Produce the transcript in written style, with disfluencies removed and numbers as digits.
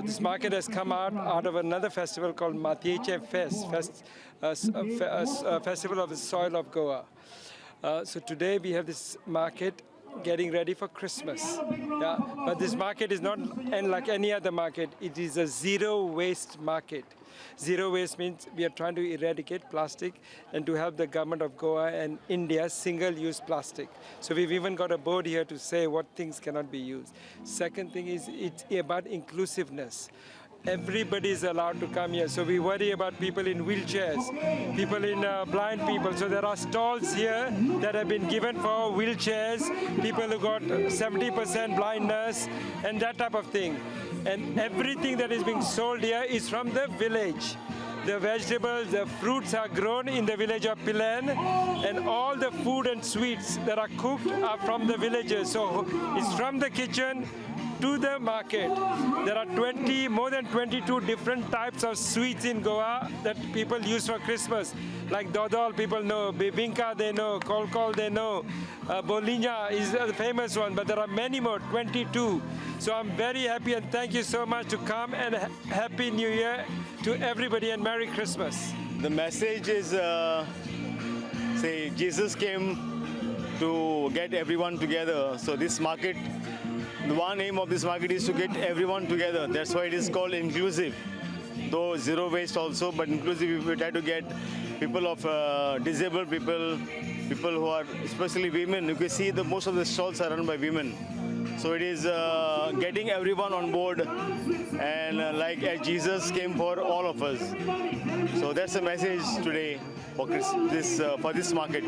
This market has come out of another festival called Matieche Festival of the Soil of Goa. So today we have this market getting ready for Christmas. Yeah, but this market is not like any other market. It is a zero waste market. Zero waste means we are trying to eradicate plastic and to help the government of Goa and India single-use plastic. So we've even got a board here to say what things cannot be used. Second thing is it's about inclusiveness. Everybody is allowed to come here. So we worry about people in wheelchairs, people in blind people. So there are stalls here that have been given for wheelchairs, people who got 70% blindness and that type of thing. And everything that is being sold here is from the village. The vegetables, the fruits are grown in the village of Pilerne, and all the food and sweets that are cooked are from the villages. So it's from the kitchen to the market. There are more than 22 different types of sweets in Goa that people use for Christmas. Like dodol, people know, bibinka they know, kolkol they know, bolinya is the famous one, but there are many more, 22. So I'm very happy and thank you so much to come, and Happy New Year to everybody and Merry Christmas. The message is, say, Jesus came to get everyone together. So this market, the one aim of this market is to get everyone together. That's why it is called inclusive. Though zero waste also, but inclusive, we try to get people of disabled people, people who are, especially women. You can see most of the stalls are run by women. So it is getting everyone on board, and like as Jesus came for all of us. So that's the message today for this market.